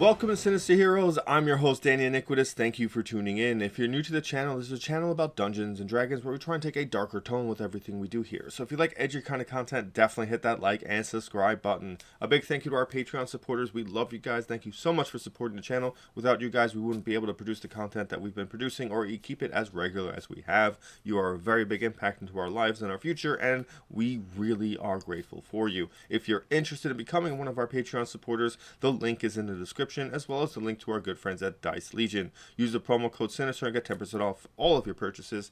Welcome to Sinister Heroes. I'm your host, Danny Iniquitous. Thank you for tuning in. If you're new to the channel, this is a channel about Dungeons and Dragons where we try and take a darker tone with everything we do here. So if you like edgy kind of content, definitely hit that like and subscribe button. A big thank you to our Patreon supporters. We love you guys. Thank you so much for supporting the channel. Without you guys, we wouldn't be able to produce the content that we've been producing or keep it as regular as we have. You are a very big impact into our lives and our future, and we really are grateful for you. If you're interested in becoming one of our Patreon supporters, the link is in the description, as well as the link to our good friends at Dice Legion. Use the promo code Sinister and get 10% off all of your purchases.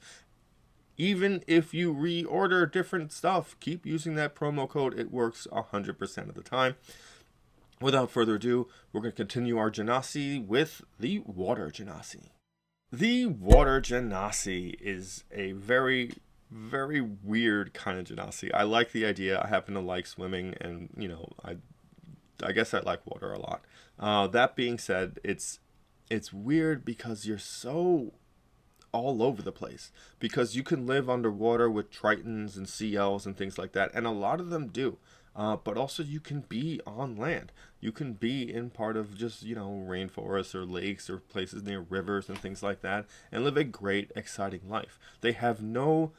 Even if you reorder different stuff, keep using that promo code. It works 100% of the time. Without further ado, we're going to continue our Genasi with the Water Genasi. The Water Genasi is a very weird kind of Genasi. I like the idea. I happen to like swimming, and I guess I like water a lot. That being said, it's weird because you're so all over the place. Because you can live underwater with tritons and sea elves and things like that, and a lot of them do. But also you can be on land. You can be in part of just, rainforests or lakes or places near rivers and things like that, and live a great, exciting life. They have no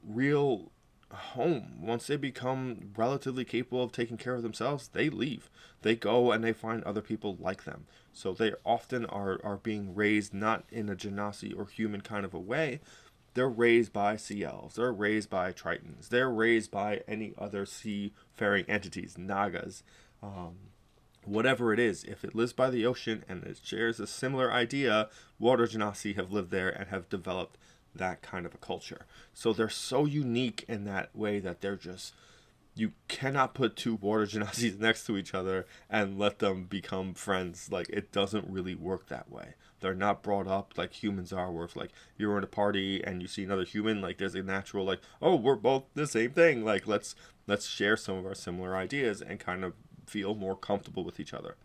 real home. Once they become relatively capable of taking care of themselves, they leave. They go and they find other people like them. So they often are being raised not in a Genasi or human kind of a way. They're raised by sea elves. They're raised by tritons. They're raised by any other seafaring entities, nagas, whatever it is. If it lives by the ocean and it shares a similar idea, water Genasi have lived there and have developed that kind of a culture. So they're so unique in that way that they're just, you cannot put two water Genasis next to each other and let them become friends. Like, it doesn't really work that way. They're not brought up like humans are, where if like you're in a party and you see another human, like there's a natural like, oh, we're both the same thing, like let's share some of our similar ideas and kind of feel more comfortable with each other.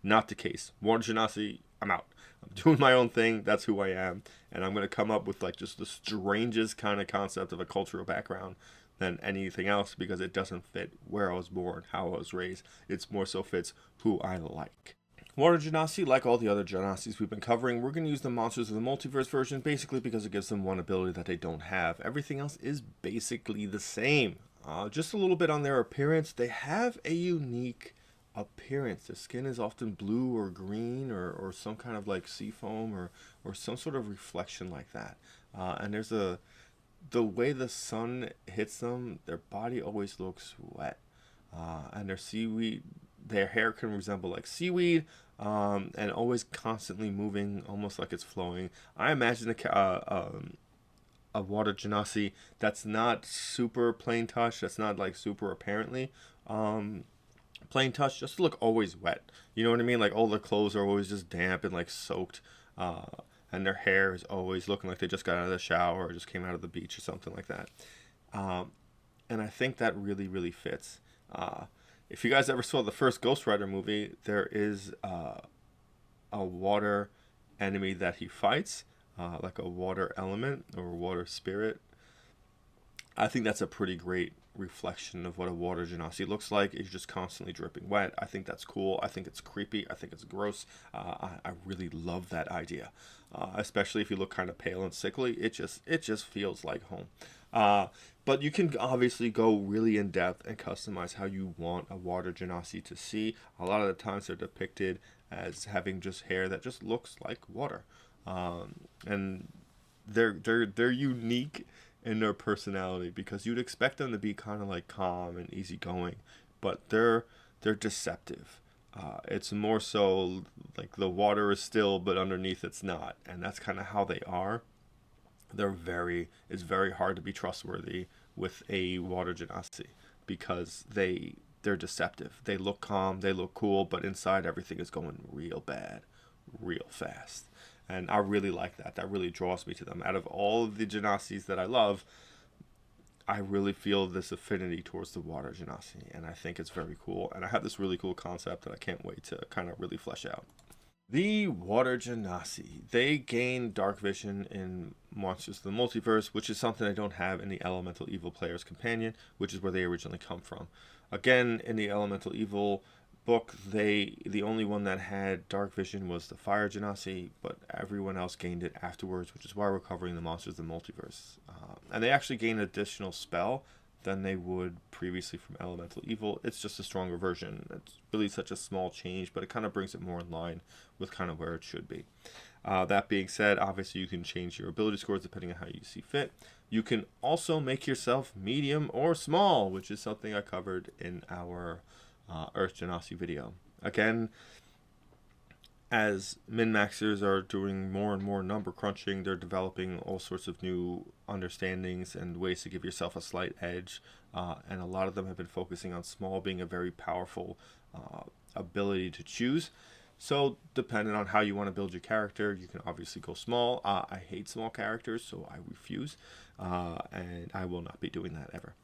Not the case. Water Genasi, I'm out. I'm doing my own thing. That's who I am. And I'm going to come up with like just the strangest kind of concept of a cultural background than anything else, because it doesn't fit where I was born, how I was raised. It's more so fits who I like. Water Genasi, like all the other Genasis we've been covering, we're going to use the Monsters of the Multiverse version basically because it gives them one ability that they don't have. Everything else is basically the same. Just a little bit on their appearance. They have a unique appearance. Their skin is often blue or green or some kind of like sea foam or some sort of reflection like that. And there's the way the sun hits them, their body always looks wet. And their hair can resemble like seaweed, and always constantly moving, almost like it's flowing. I imagine a water Genasi that's not super plain touch, that's not like super apparently plain touch, just to look always wet. You know what I mean? Like all their clothes are always just damp and like soaked, and their hair is always looking like they just got out of the shower or just came out of the beach or something like that. And I think that really fits. If you guys ever saw the first Ghost Rider movie, there is a water enemy that he fights, like a water element or water spirit. I think that's a pretty great reflection of what a water Genasi looks like. It's just constantly dripping wet. I think that's cool. I think it's creepy. I think it's gross. I really love that idea, especially if you look kind of pale and sickly. It just feels like home. But you can obviously go really in depth and customize how you want a water Genasi to see. A lot of the times they're depicted as having just hair that just looks like water, and they're unique in their personality, because you'd expect them to be kind of like calm and easygoing, but they're deceptive. It's more so like the water is still, but underneath it's not, and that's kind of how they are. It's very hard to be trustworthy with a water Genasi, because they're deceptive. They look calm, they look cool, but inside everything is going real bad, real fast. And I really like that. That really draws me to them. Out of all of the Genasis that I love, I really feel this affinity towards the water Genasi, and I think it's very cool. And I have this really cool concept that I can't wait to kind of really flesh out. The Water Genasi. They gain dark vision in Monsters of the Multiverse, which is something I don't have in the Elemental Evil Player's Companion, which is where they originally come from. Again, in the Elemental Evil book, the only one that had dark vision was the fire Genasi, but everyone else gained it afterwards, which is why we're covering the monsters of the multiverse. And they actually gain an additional spell than they would previously from elemental evil. It's just a stronger version. It's really such a small change, but it kind of brings it more in line with kind of where it should be. That being said, obviously you can change your ability scores depending on how you see fit. You can also make yourself medium or small, which is something I covered in our Earth Genasi video. Again, as min-maxers are doing more and more number crunching, they're developing all sorts of new understandings and ways to give yourself a slight edge, and a lot of them have been focusing on small being a very powerful ability to choose. So depending on how you want to build your character, you can obviously go small. I hate small characters, so I refuse, and I will not be doing that ever.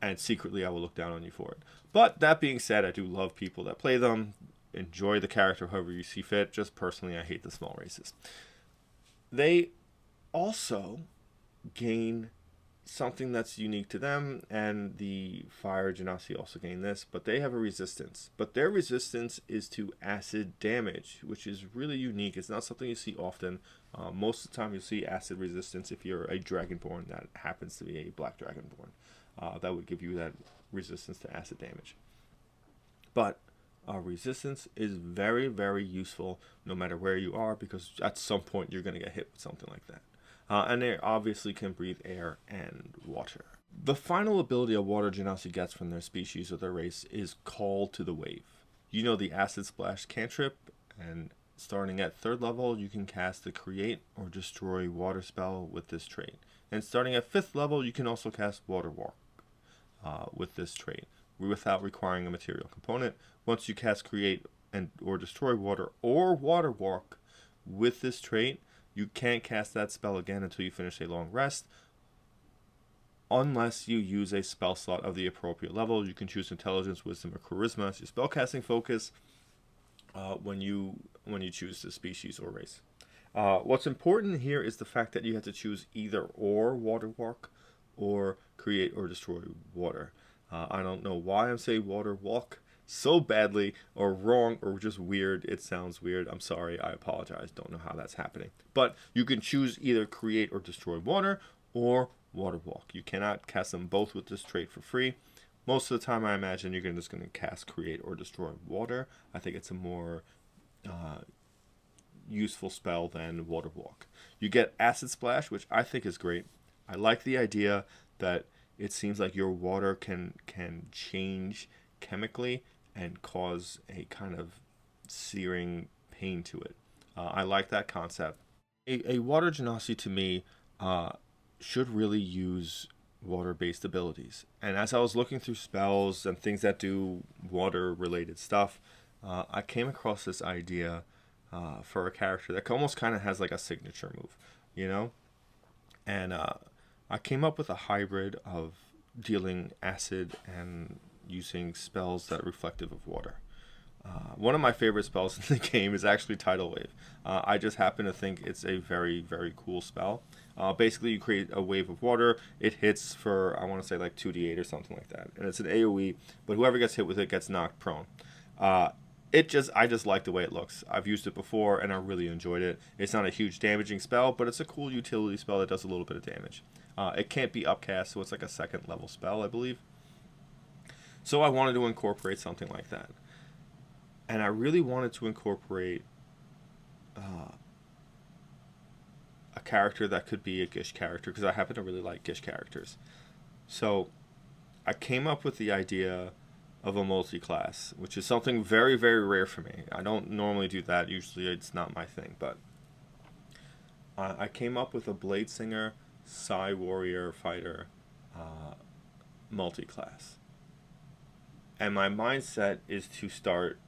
And secretly I will look down on you for it. But that being said, I do love people that play them. Enjoy the character however you see fit. Just personally, I hate the small races. They also gain something that's unique to them, and the fire Genasi also gain this, but they have a resistance. But their resistance is to acid damage, which is really unique. It's not something you see often. Most of the time you'll see acid resistance if you're a dragonborn that happens to be a black dragonborn. That would give you that resistance to acid damage. But resistance is very, very useful no matter where you are, because at some point you're going to get hit with something like that. And they obviously can breathe air and water. The final ability a water Genasi gets from their species or their race is Call to the Wave. You know the Acid Splash cantrip, and starting at 3rd level you can cast the Create or Destroy water spell with this trait. And starting at 5th level you can also cast Water Walk with this trait, without requiring a material component. Once you cast Create or Destroy Water or Water Walk with this trait, you can't cast that spell again until you finish a long rest, unless you use a spell slot of the appropriate level. You can choose Intelligence, Wisdom, or Charisma as your spellcasting focus when you choose the species or race. What's important here is the fact that you have to choose either or Water Walk or Create or Destroy Water. I don't know why I'm saying Water Walk so badly or wrong or just weird. It sounds weird. I'm sorry. I apologize. Don't know how that's happening. But you can choose either Create or Destroy Water or Water Walk. You cannot cast them both with this trait for free. Most of the time I imagine you're just going to cast Create or Destroy Water. I think it's a more useful spell than Water Walk. You get Acid Splash, which I think is great. I like the idea that it seems like your water can change chemically and cause a kind of searing pain to it. I like that concept. A water Genasi to me should really use water-based abilities. And as I was looking through spells and things that do water-related stuff, I came across this idea for a character that almost kind of has like a signature move, you know? And I came up with a hybrid of dealing acid and using spells that are reflective of water. One of my favorite spells in the game is actually Tidal Wave. I just happen to think it's a very, very cool spell. Basically, you create a wave of water. It hits for, I want to say, like 2d8 or something like that. And it's an AoE, but whoever gets hit with it gets knocked prone. I just like the way it looks. I've used it before, and I really enjoyed it. It's not a huge damaging spell, but it's a cool utility spell that does a little bit of damage. It can't be upcast, so it's like a 2nd level spell, I believe. So I wanted to incorporate something like that. And I really wanted to incorporate a character that could be a Gish character, because I happen to really like Gish characters. So I came up with the idea of a multi-class, which is something very, very rare for me. I don't normally do that. Usually it's not my thing, but I came up with a Bladesinger, Psy Warrior Fighter multi-class. And my mindset is to start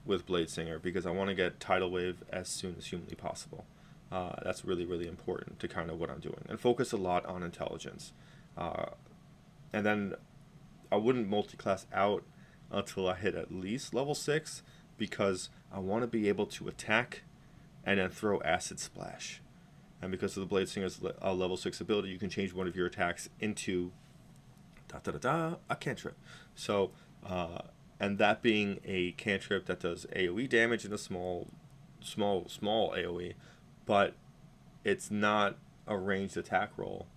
with Bladesinger because I want to get Tidal Wave as soon as humanly possible. That's really, really important to kind of what I'm doing. And focus a lot on intelligence. And then I wouldn't multi-class out until I hit at least level 6 because I want to be able to attack and then throw Acid Splash. And because of the Bladesinger's level 6 ability, you can change one of your attacks into a cantrip. So and that being a cantrip that does AoE damage in a small AoE, but it's not a ranged attack roll,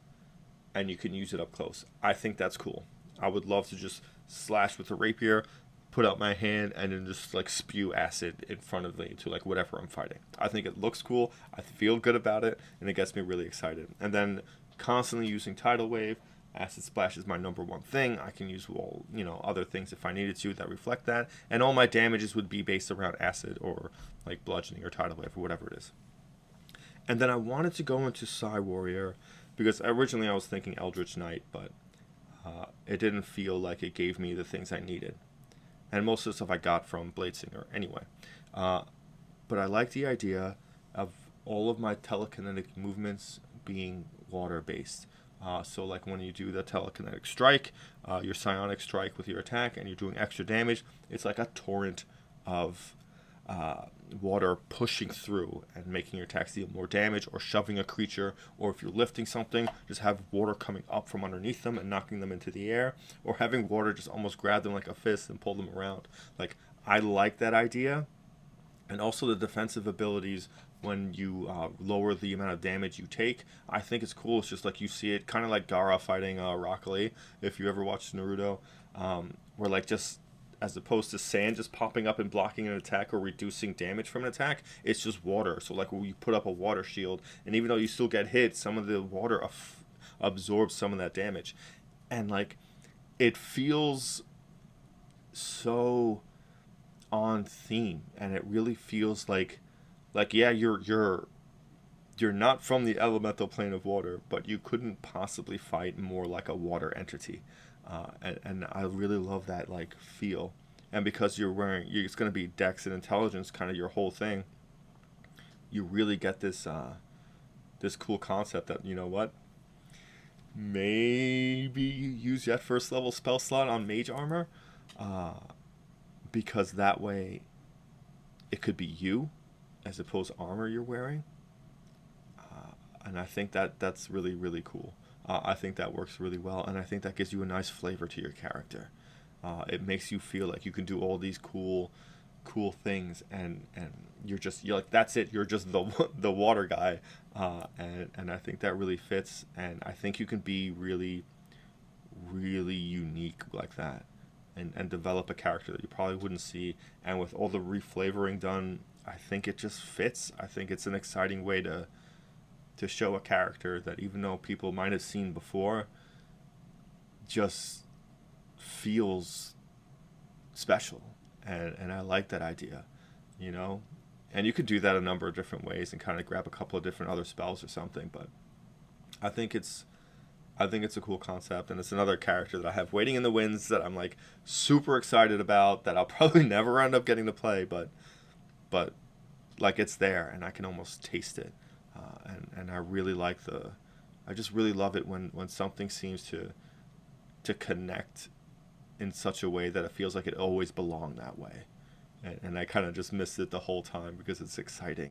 and you can use it up close. I think that's cool. I would love to just slash with a rapier, put out my hand, and then just like spew acid in front of me to like whatever I'm fighting. I think it looks cool. I feel good about it, and it gets me really excited. And then constantly using tidal wave. Acid splash is my number one thing. I can use all, other things if I needed to that reflect that, and all my damages would be based around acid or like bludgeoning or tidal wave or whatever it is. And then I wanted to go into Psy Warrior because originally I was thinking Eldritch Knight, but it didn't feel like it gave me the things I needed, and most of the stuff I got from Bladesinger anyway. But I like the idea of all of my telekinetic movements being water based. So like when you do the telekinetic strike, your psionic strike with your attack, and you're doing extra damage, it's like a torrent of water pushing through and making your attacks deal more damage, or shoving a creature, or if you're lifting something, just have water coming up from underneath them and knocking them into the air, or having water just almost grab them like a fist and pull them around. Like, I like that idea. And also the defensive abilities when you lower the amount of damage you take. I think it's cool. It's just like you see it kind of like Gaara fighting Rock Lee, if you ever watched Naruto, where like just as opposed to sand just popping up and blocking an attack or reducing damage from an attack, it's just water. So like when you put up a water shield, and even though you still get hit, some of the water absorbs some of that damage. And like it feels so on theme, and it really feels like yeah, you're not from the elemental plane of water, but you couldn't possibly fight more like a water entity, and I really love that like feel. And because it's going to be dex and intelligence, kind of your whole thing, you really get this this cool concept that, you know what, maybe use that first level spell slot on mage armor, because that way it could be you as opposed to armor you're wearing, and I think that's really, really cool. I think that works really well, and I think that gives you a nice flavor to your character. It makes you feel like you can do all these cool things, and you're like, that's it, you're just the water guy, and I think that really fits, and I think you can be really, really unique like that. And develop a character that you probably wouldn't see. And with all the reflavoring done, I think it just fits. I think it's an exciting way to show a character that, even though people might have seen before, just feels special. And I like that idea, And you could do that a number of different ways and kind of grab a couple of different other spells or something. But I think it's a cool concept, and it's another character that I have waiting in the wings that I'm like super excited about, that I'll probably never end up getting to play, but like it's there and I can almost taste it, and I really like I just really love it when something seems to connect in such a way that it feels like it always belonged that way, and I kind of just missed it the whole time because it's exciting.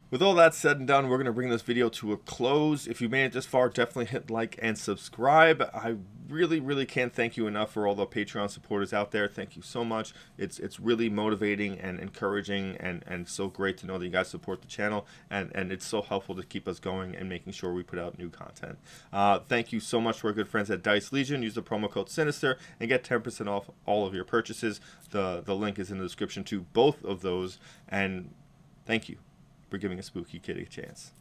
With all that said and done, we're going to bring this video to a close. If you made it this far, definitely hit like and subscribe. I really, really can't thank you enough for all the Patreon supporters out there. Thank you so much. It's really motivating and encouraging, and so great to know that you guys support the channel, and it's so helpful to keep us going and making sure we put out new content. Thank you so much to our good friends at Dice Legion. Use the promo code Sinister and get 10% off all of your purchases. The link is in the description to both of those, and thank you for giving a spooky kid a chance.